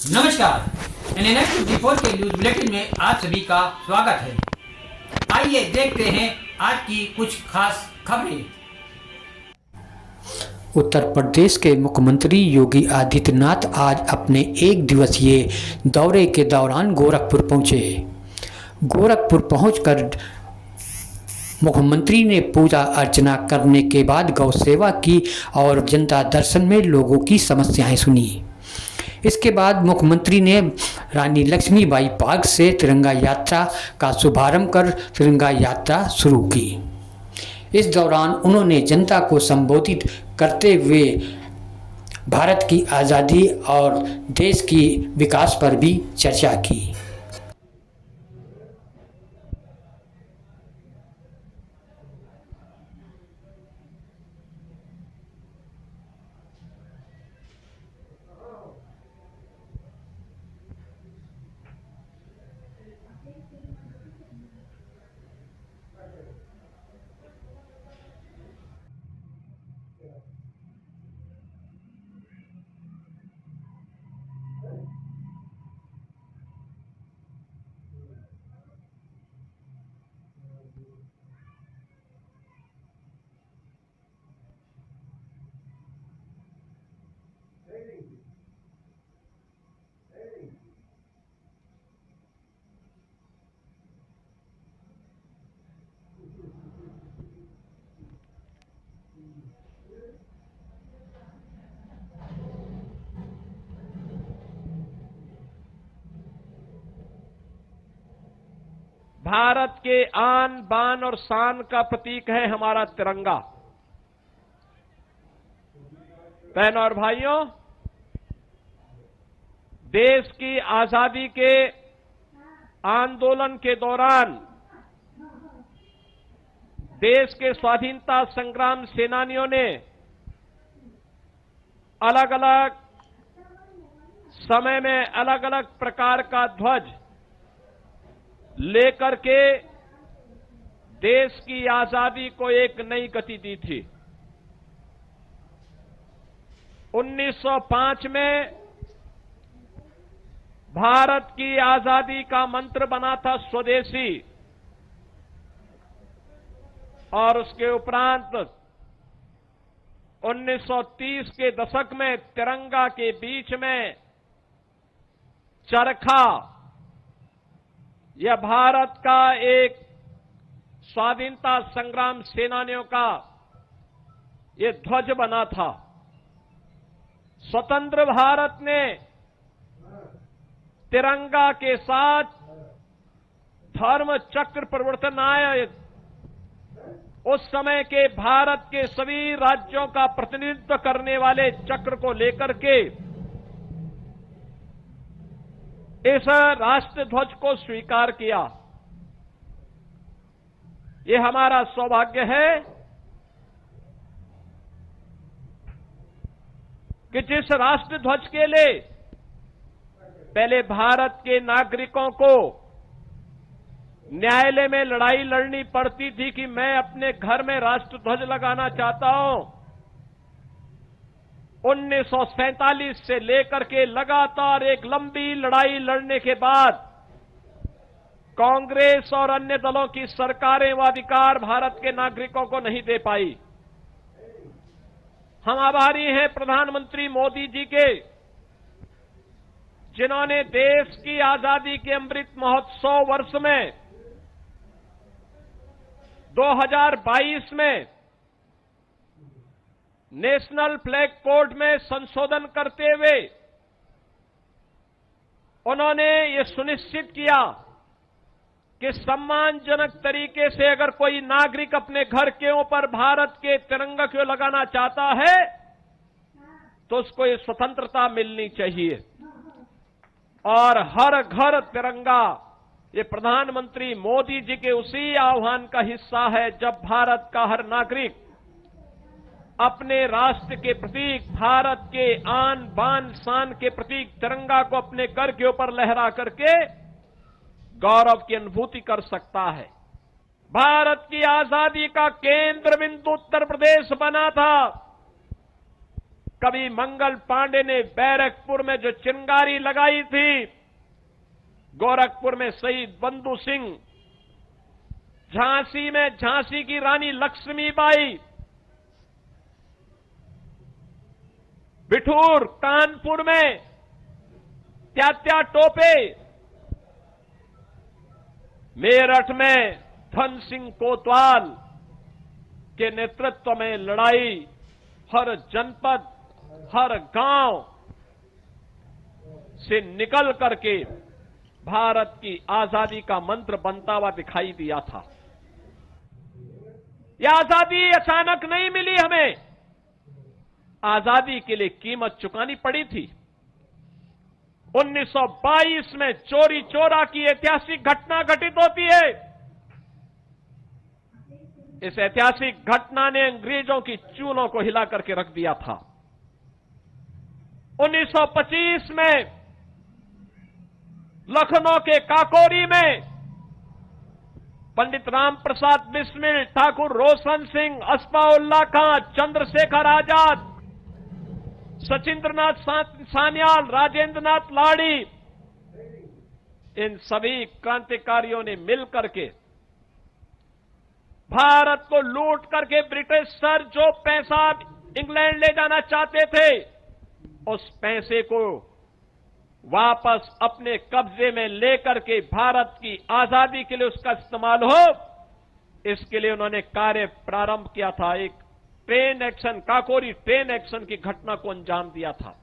नमस्कार, NNS 54 के news bulletin में आप सभी का स्वागत है। आइए देखते हैं आज की कुछ खास खबरें। उत्तर प्रदेश के मुख्यमंत्री योगी आदित्यनाथ आज अपने एक दिवसीय दौरे के दौरान गोरखपुर पहुंचे। गोरखपुर पहुंचकर मुख्यमंत्री ने पूजा अर्चना करने के बाद गौ सेवा की और जनता दर्शन में लोगों की समस्याएं सुनी। इसके बाद मुख्यमंत्री ने रानी लक्ष्मीबाई पार्क से तिरंगा यात्रा का शुभारंभ कर तिरंगा यात्रा शुरू की। इस दौरान उन्होंने जनता को संबोधित करते हुए भारत की आज़ादी और देश की विकास पर भी चर्चा की। भारत के आन बान और शान का प्रतीक है हमारा तिरंगा। बहनों और भाइयों, देश की आजादी के आंदोलन के दौरान देश के स्वाधीनता संग्राम सेनानियों ने अलग अलग समय में अलग अलग प्रकार का ध्वज लेकर के देश की आजादी को एक नई गति दी थी। 1905 में भारत की आजादी का मंत्र बना था स्वदेशी, और उसके उपरांत 1930 के दशक में तिरंगा के बीच में चरखा, यह भारत का एक स्वाधीनता संग्राम सेनानियों का यह ध्वज बना था। स्वतंत्र भारत ने तिरंगा के साथ धर्म चक्र परिवर्तन आया। उस समय के भारत के सभी राज्यों का प्रतिनिधित्व करने वाले चक्र को लेकर के इस राष्ट्र ध्वज को स्वीकार किया। यह हमारा सौभाग्य है कि जिस राष्ट्र ध्वज के लिए पहले भारत के नागरिकों को न्यायालय में लड़ाई लड़नी पड़ती थी कि मैं अपने घर में राष्ट्र ध्वज लगाना चाहता हूं, 1947 से लेकर के लगातार एक लंबी लड़ाई लड़ने के बाद कांग्रेस और अन्य दलों की सरकारें वह अधिकार भारत के नागरिकों को नहीं दे पाई। हम आभारी हैं प्रधानमंत्री मोदी जी के, जिन्होंने देश की आजादी के अमृत महोत्सव वर्ष में 2022 में नेशनल फ्लैग कोड में संशोधन करते हुए उन्होंने ये सुनिश्चित किया कि सम्मानजनक तरीके से अगर कोई नागरिक अपने घर के ऊपर भारत के तिरंगा को लगाना चाहता है तो उसको ये स्वतंत्रता मिलनी चाहिए, और हर घर तिरंगा, ये प्रधानमंत्री मोदी जी के उसी आह्वान का हिस्सा है जब भारत का हर नागरिक अपने राष्ट्र के प्रतीक, भारत के आन बान शान के प्रतीक तिरंगा को अपने घर के ऊपर लहरा करके गौरव की अनुभूति कर सकता है। भारत की आजादी का केंद्र बिंदु उत्तर प्रदेश बना था। कवि मंगल पांडे ने बैरकपुर में जो चिंगारी लगाई थी, गोरखपुर में शहीद बंधु सिंह, झांसी में झांसी की रानी लक्ष्मीबाई, बिठूर कानपुर में त्यात्या टोपे, मेरठ में धन सिंह कोतवाल के नेतृत्व में लड़ाई हर जनपद, हर गांव से निकल करके भारत की आजादी का मंत्र बनता हुआ दिखाई दिया था। यह आजादी अचानक नहीं मिली हमें, आजादी के लिए कीमत चुकानी पड़ी थी। 1922 में चोरी चोरा की ऐतिहासिक घटना घटित होती है। इस ऐतिहासिक घटना ने अंग्रेजों की चूलों को हिला करके रख दिया था। 1925 में लखनऊ के काकोरी में पंडित राम प्रसाद बिस्मिल, ठाकुर रोशन सिंह, अस्फाउल्लाह खां, चंद्रशेखर आजाद, सचिंद्रनाथ सान्याल, राजेंद्र नाथ लाड़ी, इन सभी क्रांतिकारियों ने मिलकर के भारत को लूट करके ब्रिटिश सर जो पैसा इंग्लैंड ले जाना चाहते थे, उस पैसे को वापस अपने कब्जे में लेकर के भारत की आजादी के लिए उसका इस्तेमाल हो, इसके लिए उन्होंने कार्य प्रारंभ किया था। एक train action, Kakori train action की घटना को अंजाम दिया था।